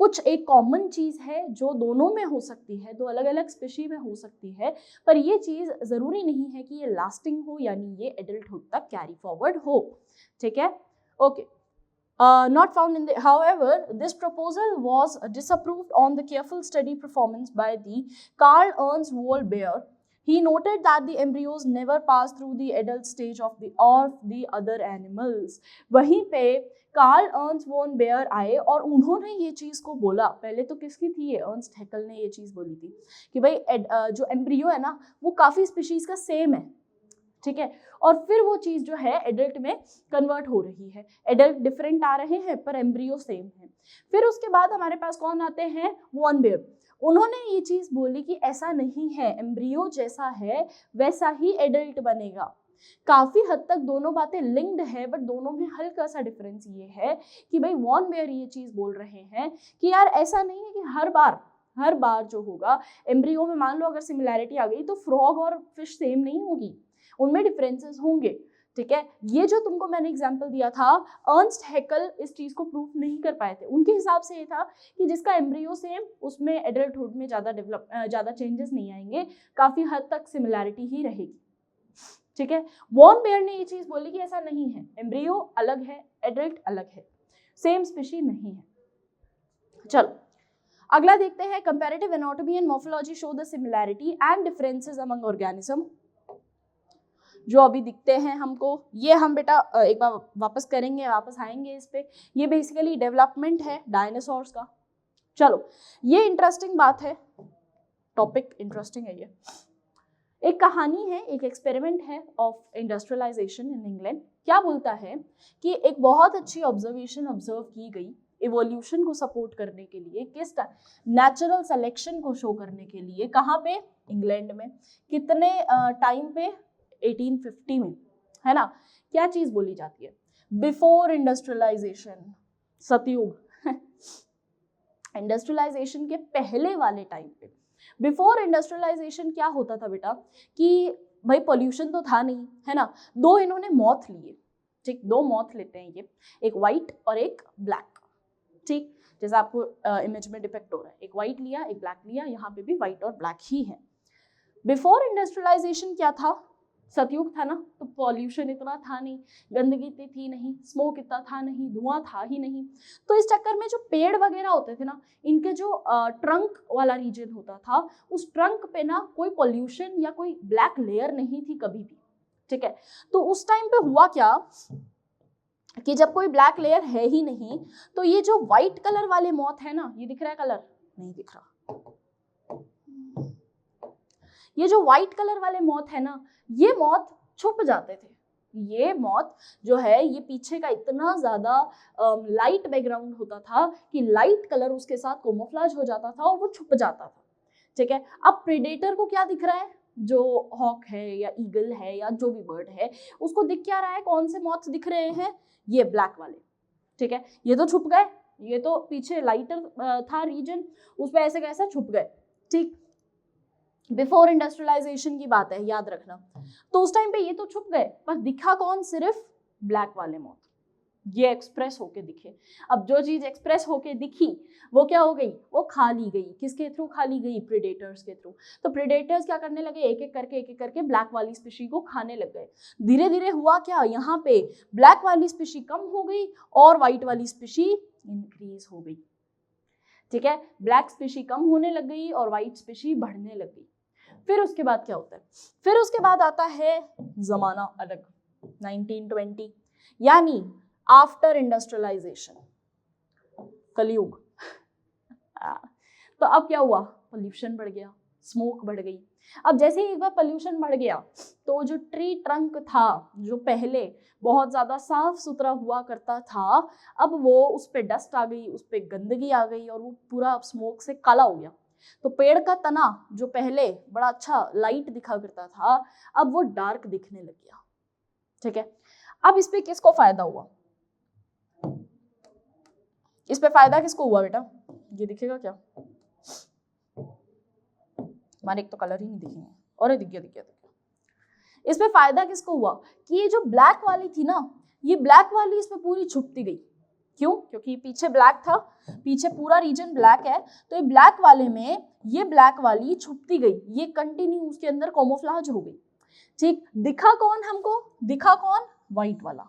कुछ एक कॉमन चीज है जो दोनों में हो सकती है, दो अलग अलग स्पीशी में हो सकती है, पर ये चीज जरूरी नहीं है कि ये लास्टिंग हो, यानी ये एडल्टहुड तक कैरी फॉरवर्ड हो। ठीक है, okay. Not found in the, however, this proposal was disapproved on the careful study performance by the Carl Ernst Wohlbeer. He noted that the embryos never pass through the adult stage of the other animals. वहीं पे Karl Ernst von bear आए और उन्होंने ये चीज को बोला, पहले तो किसकी थी ये, अर्न्स्ट हैकेल ने ये चीज बोली थी कि भाई जो एम्ब्रियो है ना वो काफी स्पीशीज का सेम है, ठीक है, और फिर वो चीज जो है एडल्ट में कन्वर्ट हो रही है, एडल्ट डिफरेंट आ रहे हैं पर एम्ब्रियो सेम है। फिर उसके बाद हमारे पास कौन आते हैं, वॉन बेयर। उन्होंने ये चीज बोली कि ऐसा नहीं है, एम्ब्रियो जैसा है वैसा ही एडल्ट बनेगा। काफी हद तक दोनों बातें लिंक्ड है, बट दोनों में हल्का सा डिफरेंस ये है कि भाई वॉन बेयर ये चीज बोल रहे हैं कि यार ऐसा नहीं है कि हर बार जो होगा एम्ब्रियो में, मान लो अगर सिमिलैरिटी आ गई तो फ्रॉग और फिश सेम नहीं होगी, उनमें डिफरेंसेस होंगे। ठीक है, ये जो तुमको मैंने एग्जांपल दिया था, अर्न्स्ट हैकेल इस चीज को प्रूफ नहीं कर पाए थे। उनके हिसाब से ये था कि जिसका एम्ब्रियो सेम उसमें एडल्टहुड में ज्यादा चेंजेस नहीं आएंगे, काफी हद तक सिमिलैरिटी ही रहेगी। ठीक है, वॉन बेयर ने ये चीज बोली कि ऐसा नहीं है, एम्ब्रियो अलग है, एडल्ट अलग है, सेम स्पीशी नहीं है। चलो अगला देखते हैं, comparative anatomy and morphology show the similarity and differences among organism. जो अभी दिखते हैं हमको, ये हम बेटा एक बार वापस करेंगे, वापस आएंगे इस पे। ये बेसिकली डेवलपमेंट है डायनासोर्स का। चलो ये इंटरेस्टिंग बात है, टॉपिक इंटरेस्टिंग है। ये एक कहानी है, एक एक्सपेरिमेंट है ऑफ इंडस्ट्रियलाइजेशन इन इंग्लैंड। क्या बोलता है कि एक बहुत अच्छी ऑब्जर्वेशन ऑब्जर्व की गई इवोल्यूशन को सपोर्ट करने के लिए, किस नेचुरल सिलेक्शन को शो करने के लिए। कहाँ पे, इंग्लैंड में। कितने टाइम पे, 1850 में, है ना। क्या चीज बोली जाती है, बिफोर इंडस्ट्रियलाइजेशन, सतयुग। इंडस्ट्रियलाइजेशन के पहले वाले टाइम पे, बिफोर इंडस्ट्रियलाइजेशन क्या होता था बेटा कि भाई पोल्यूशन तो था नहीं, है ना। दो इन्होंने मॉथ लिए, ठीक, दो मॉथ लेते हैं ये, एक व्हाइट और एक ब्लैक, ठीक, जैसा आपको इमेज में डिपेक्ट हो रहा है। एक व्हाइट लिया, एक ब्लैक लिया, यहाँ पे भी व्हाइट और ब्लैक ही है। बिफोर इंडस्ट्रियलाइजेशन क्या था, सतयुग था ना, तो पॉल्यूशन इतना था नहीं, गंदगी इतनी थी नहीं, स्मोक इतना था नहीं, धुआं था ही नहीं। तो इस चक्कर में जो पेड़ वगैरह होते थे ना, इनके जो ट्रंक वाला रीजन होता था, उस ट्रंक पे ना कोई पॉल्यूशन या कोई ब्लैक लेयर नहीं थी कभी भी। ठीक है, तो उस टाइम पे हुआ क्या कि जब कोई ब्लैक लेयर है ही नहीं, तो ये जो व्हाइट कलर वाले मॉथ है ना, ये दिख रहा है कलर, नहीं दिख रहा, ये जो व्हाइट कलर वाले मॉथ है ना, ये मॉथ छुप जाते थे। ये मॉथ जो है, ये पीछे का इतना ज्यादा लाइट बैकग्राउंड होता था कि लाइट कलर उसके साथ कैमोफ्लेज हो जाता था और वो छुप जाता था। ठीक है, अब प्रेडेटर को क्या दिख रहा है, जो हॉक है या ईगल है या जो भी बर्ड है, उसको दिख क्या रहा है, कौन से मॉथ दिख रहे हैं, ये ब्लैक वाले। ठीक है, ये तो छुप गए, ये तो पीछे लाइटर था रीजन, उस पर ऐसे कैसे छुप गए। ठीक, बिफोर इंडस्ट्रियलाइजेशन की बात है, याद रखना। तो उस टाइम पे ये तो छुप गए, पर दिखा कौन, सिर्फ ब्लैक वाले मॉथ, ये एक्सप्रेस होके दिखे। अब जो चीज एक्सप्रेस होके दिखी वो क्या हो गई, वो खा ली गई। किसके थ्रू खा ली गई, प्रेडेटर्स के थ्रू। तो प्रेडेटर्स क्या करने लगे, एक एक करके ब्लैक वाली स्पीशी को खाने लग गए। धीरे धीरे हुआ क्या, यहाँ पे ब्लैक वाली स्पीशी कम हो गई और व्हाइट वाली स्पीशी इंक्रीज हो गई। ठीक है, ब्लैक स्पीशी कम होने लग गई और व्हाइट स्पीशी बढ़ने लग गई। फिर उसके बाद क्या होता है, फिर उसके बाद आता है जमाना अलग, 1920, यानी आफ्टर इंडस्ट्रियलाइजेशन, कलयुग। तो अब क्या हुआ, पोल्यूशन बढ़ गया, स्मोक बढ़ गई। अब जैसे ही एक बार पोल्यूशन बढ़ गया, तो जो ट्री ट्रंक था, जो पहले बहुत ज्यादा साफ सुथरा हुआ करता था, अब वो उस पे डस्ट आ गई, उस पे गंदगी आ गई और वो पूरा स्मोक से काला हो गया। तो पेड़ का तना जो पहले बड़ा अच्छा लाइट दिखा करता था, अब वो डार्क दिखने लग गया। ठीक है, अब इस पे किसको फायदा हुआ, इस पे फायदा किसको हुआ बेटा, ये दिखेगा क्या, हमारे एक तो कलर ही नहीं दिखेंगे, और दिख गया। इस पे फायदा किसको हुआ कि ये जो ब्लैक वाली थी ना, ये ब्लैक वाली इस पे पूरी छुपती गई। क्यों? क्योंकि पीछे ब्लैक था, पीछे पूरा रीजन ब्लैक है, तो ये ब्लैक वाले में ये ब्लैक वाली छुपती गई, ये कंटिन्यू उसके अंदर कैमोफ्लेज हो गई। ठीक, दिखा कौन हमको? दिखा कौन? व्हाइट वाला।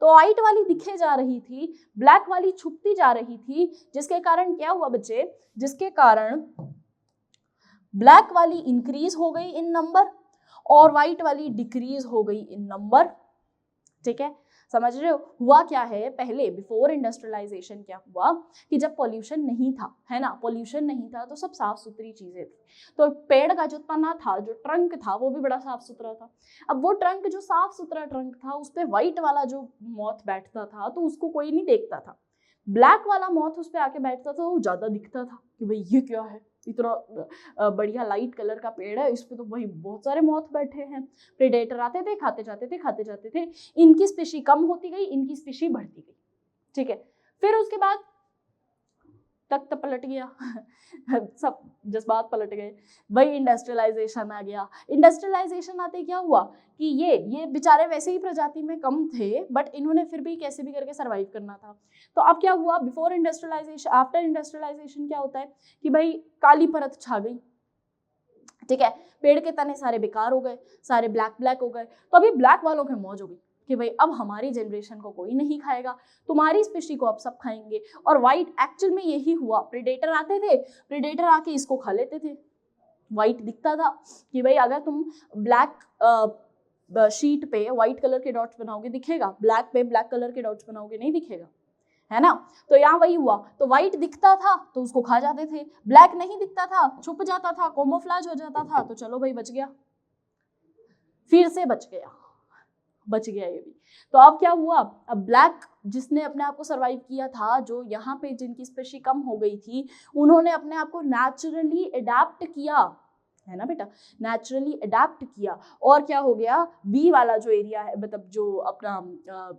तो व्हाइट वाली दिखे जा रही थी, ब्लैक वाली छुपती जा रही थी, जिसके कारण क्या हुआ बच्चे? जिसके कारण ब्लैक वाली इंक्रीज हो गई इन नंबर और व्हाइट वाली डिक्रीज हो गई इन नंबर। ठीक है, समझ रहे हो? हुआ क्या है, पहले बिफोर इंडस्ट्रियलाइजेशन क्या हुआ कि जब पॉल्यूशन नहीं था, है ना, पॉल्यूशन नहीं था, तो सब साफ सुथरी चीजें थी, तो पेड़ का जो तना था, जो ट्रंक था, वो भी बड़ा साफ सुथरा था। अब वो ट्रंक, जो साफ सुथरा ट्रंक था, उस पर व्हाइट वाला जो मॉथ बैठता था, तो उसको कोई नहीं देखता था। ब्लैक वाला मॉथ उस पर आके बैठता था, वो ज्यादा दिखता था कि भाई ये क्या है, इतना बढ़िया लाइट कलर का पेड़ है, इस पे तो भाई बहुत सारे मॉथ बैठे हैं। प्रेडेटर आते थे, खाते जाते थे, खाते जाते थे, इनकी स्पीशी कम होती गई, इनकी स्पीशी बढ़ती गई। ठीक है, फिर उसके बाद तख्त पलट गया सब जज्बात पलट गए, भाई इंडस्ट्रियलाइजेशन आ गया। इंडस्ट्रियलाइजेशन आते क्या हुआ कि ये बेचारे वैसे ही प्रजाति में कम थे, बट इन्होंने फिर भी कैसे भी करके सरवाइव करना था। तो अब क्या हुआ, बिफोर इंडस्ट्रियलाइजेशन, आफ्टर इंडस्ट्रियलाइजेशन क्या होता है कि भाई काली परत छा गई। ठीक है, पेड़ के तने सारे बेकार हो गए, सारे ब्लैक ब्लैक हो गए, तो अभी ब्लैक वालों की मौज हो गई कि भाई अब हमारी जनरेशन को कोई नहीं खाएगा, तुम्हारी स्पीशी को अब सब खाएंगे। और व्हाइट, एक्चुअल में यही हुआ, प्रेडेटर आते थे, प्रेडेटर आके इसको खा लेते थे। व्हाइट दिखता था कि भाई अगर तुम ब्लैक शीट पे व्हाइट कलर के डॉट्स बनाओगे दिखेगा, ब्लैक पे ब्लैक कलर के डॉट्स बनाओगे नहीं दिखेगा, है ना। तो यहाँ वही हुआ, तो व्हाइट दिखता था तो उसको खा जाते थे, ब्लैक नहीं दिखता था, छुप जाता था, कैमोफ्लेज हो जाता था, तो चलो भाई बच गया, फिर से बच गया ये भी। तो अब क्या हुआ, अब ब्लैक जिसने अपने आप को सरवाइव किया था, जो यहाँ पे जिनकी स्पीशी कम हो गई थी, उन्होंने अपने आप को नेचुरली अडेप्ट किया, है ना बेटा, नेचुरली अडेप्ट किया। और क्या हो गया, बी वाला जो एरिया है, मतलब जो अपना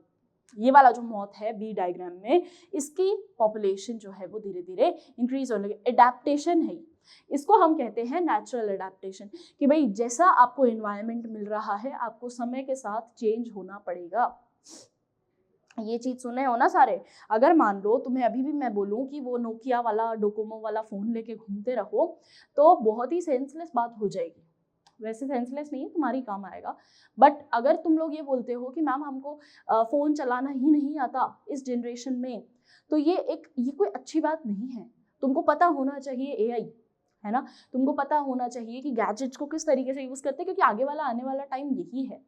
ये वाला जो मॉथ है बी डायग्राम में, इसकी पॉपुलेशन जो है वो धीरे धीरे इंक्रीज होने लगी। एडेप्टेशन है, इसको हम कहते हैं नेचुरल एडेप्टेशन, कि भाई जैसा आपको एनवायरनमेंट मिल रहा है, आपको समय के साथ चेंज होना पड़ेगा। ये चीज सुने हो ना सारे? अगर मान लो तुम्हें अभी भी मैं बोलूं कि वो नोकिया वाला, डोकोमो वाला फोन लेके घूमते रहो, तो बहुत ही सेंसलेस बात हो जाएगी। वैसे सेंसलेस नहीं है, तुम्हारी काम आएगा, बट अगर तुम लोग ये बोलते हो कि मैम हमको फोन चलाना ही नहीं आता इस जनरेशन में, तो ये कोई अच्छी बात नहीं है। तुमको पता होना चाहिए एआई, है ना, तुमको पता होना चाहिए कि गैजेट्स को किस तरीके से यूज करते हैं, क्योंकि आगे वाला आने वाला टाइम यही है,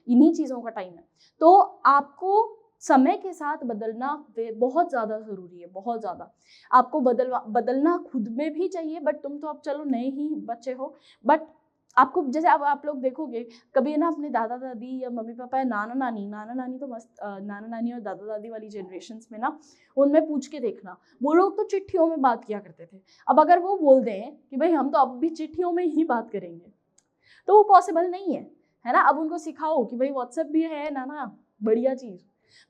इन्हीं चीजों का टाइम है। तो आपको समय के साथ बदलना बहुत ज्यादा जरूरी है, बहुत ज्यादा। आपको बदलना खुद में भी चाहिए, बट तुम तो अब चलो नए ही बच्चे हो, बट आपको जैसे अब आप लोग देखोगे कभी ना अपने दादा दादी या मम्मी पापा या नाना नानी तो मस्त, नाना नानी और दादा दादी वाली जनरेशन्स में ना, उनमें पूछ के देखना, वो लोग तो चिट्ठियों में बात किया करते थे। अब अगर वो बोल दें कि भाई हम तो अब भी चिट्ठियों में ही बात करेंगे, तो वो पॉसिबल नहीं है ना। अब उनको सिखाओ कि भाई व्हाट्सएप भी है ना, बढ़िया चीज,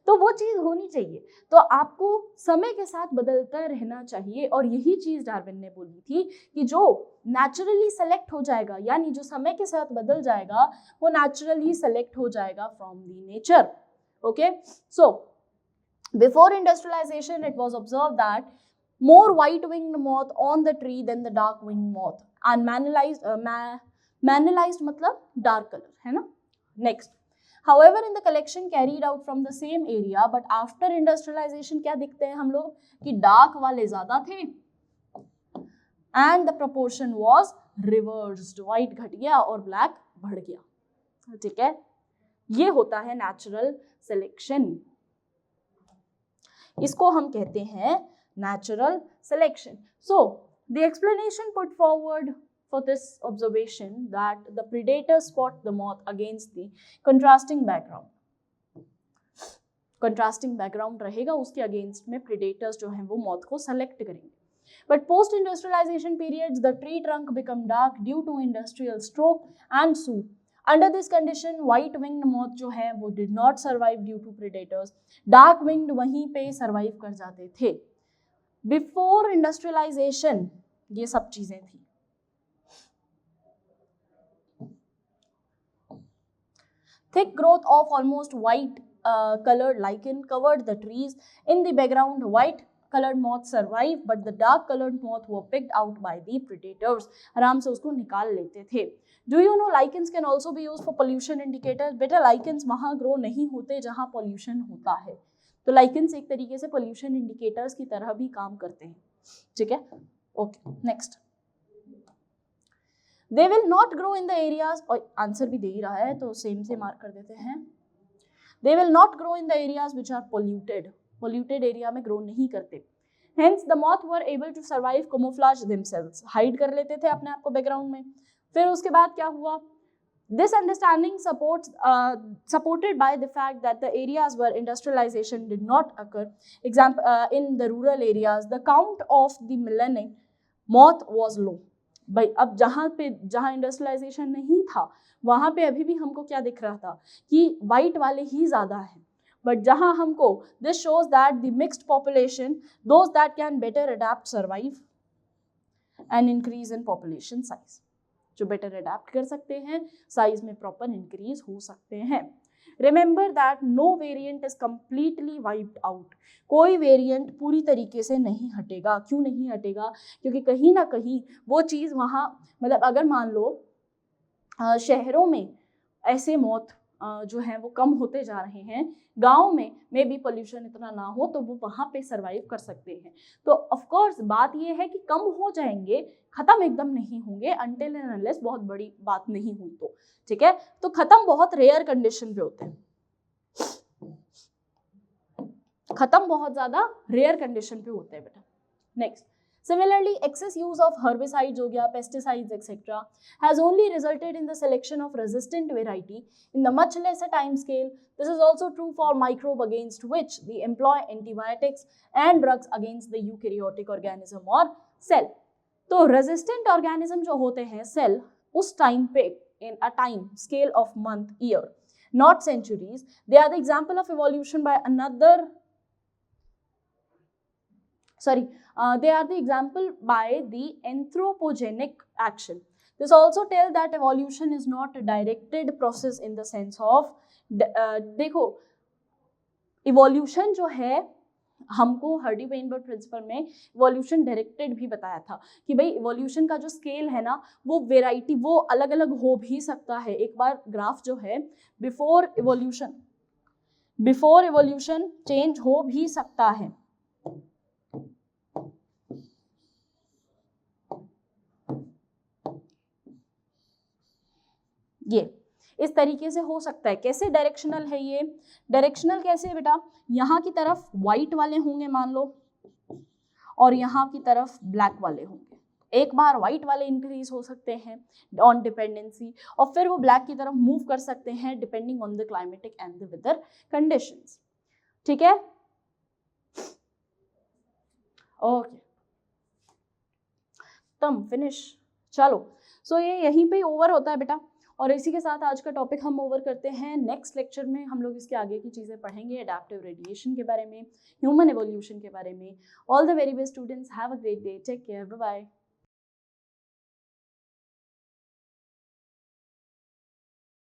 तो वो चीज होनी चाहिए। तो आपको समय के साथ बदलता रहना चाहिए, और यही चीज डार्विन ने बोली थी कि जो नेचुरली सेलेक्ट हो जाएगा, यानी जो समय के साथ बदल जाएगा, वो नेचुरली सेलेक्ट हो जाएगा from the nature. Okay, so before industrialisation it was observe that more white-winged moth on the tree than the dark-winged moth, and manalized मतलब dark color, है ना। Next, however in the collection carried out from the same area, but after industrialization क्या दिखते हैं हम लोग कि dark वाले ज्यादा थे and the proportion was reversed, white घट गया और black बढ़ गया। ठीक है, ये होता है natural selection, इसको हम कहते हैं natural selection. So the explanation put forward for this observation that the predator spot the moth against the contrasting background. Contrasting background रहेगा, उसके against में predators जो हैं वो moth को select करेंगे. But post industrialization periods the tree trunk become dark due to industrial stroke and soot. Under this condition white winged moth जो है वो did not survive due to predators. Dark winged वहीं पे survive कर जाते थे। Before industrialisation ये सब चीजें थी। Thick growth of almost white colored lichen covered the trees. In the background, white colored moths survived, but the dark colored moth were picked out by the predators. आराम से उसको निकाल लेते थे. Do you know lichens can also be used for pollution indicators? बेटा lichens वहाँ grow नहीं होते जहाँ pollution होता है. तो lichens एक तरीके से pollution indicators की तरह भी काम करते हैं. ठीक है? Okay, next. They will not grow in the areas, और आंसर भी दे ही रहा है तो सेम से मार्क कर देते हैं. They will not grow in the areas which are polluted. Polluted area में grow नहीं करते. Hence the moth were able to survive camouflage themselves. Hide कर लेते थे अपने आप को background में. फिर उसके बाद क्या हुआ? This understanding supported by the fact that the areas where industrialization did not occur, in the rural areas, the count of the melanin moth was low. भाई अब जहाँ इंडस्ट्रियलाइजेशन नहीं था वहाँ पे अभी भी हमको क्या दिख रहा था कि वाइट वाले ही ज़्यादा हैं. बट जहाँ हमको this shows that the mixed population, those that can better adapt survive and increase in population size. जो बेटर अडेप्ट कर सकते हैं, साइज में प्रॉपर इंक्रीज हो सकते हैं. Remember that no variant is completely wiped out. कोई वेरिएंट पूरी तरीके से नहीं हटेगा. क्यों नहीं हटेगा? क्योंकि कहीं ना कहीं वो चीज़ वहाँ, मतलब अगर मान लो शहरों में ऐसे मौत जो हैं वो कम होते जा रहे हैं, गाँव में भी पोल्यूशन इतना ना हो तो वो वहाँ पे सर्वाइव कर सकते हैं. तो ऑफ कोर्स बात ये है कि कम हो जाएंगे, खत्म एकदम नहीं होंगे अनटिल एंड अनलेस बहुत बड़ी बात नहीं हुई तो. ठीक है? तो खत्म बहुत रेयर कंडीशन पे होते हैं. खत्म बहुत ज्यादा रेयर कंडीशन पे होते हैं बेटा. Next. Similarly, excess use of herbicides हो गया, pesticides etc. has only resulted in the selection of resistant variety in the much lesser time scale. This is also true for microbe against which they employ antibiotics and drugs against the eukaryotic organism or cell. तो resistant organism जो होते हैं cell, उस time पे in a time scale of month, year, not centuries, they are the example of evolution by they are the example by the anthropogenic action. This also tells that evolution is not a directed process in the sense of देखो evolution जो है, हमको Hardy Weinberg principal में evolution directed भी बताया था कि भाई इवोल्यूशन का जो स्केल है ना वो वेराइटी वो अलग अलग हो भी सकता है. एक बार ग्राफ जो है बिफोर इवोल्यूशन चेंज हो भी सकता है. ये इस तरीके से हो सकता है. कैसे डायरेक्शनल है ये? डायरेक्शनल कैसे बेटा? यहाँ की तरफ व्हाइट वाले होंगे मान लो और यहाँ की तरफ ब्लैक वाले होंगे. एक बार व्हाइट वाले इंक्रीज हो सकते हैं ऑन डिपेंडेंसी और फिर वो ब्लैक की तरफ मूव कर सकते हैं depending on the climatic and the weather conditions. ठीक है? ओके, तम फिनिश. चलो, सो ये यहीं पे ओवर होता है बेटा. और इसी के साथ आज का टॉपिक हम ओवर करते हैं. नेक्स्ट लेक्चर में हम लोग इसके आगे की चीज़ें पढ़ेंगे, एडेप्टिव रेडिएशन के बारे में, ह्यूमन एवोल्यूशन के बारे में. All the very best students, have a great day, take care, bye bye.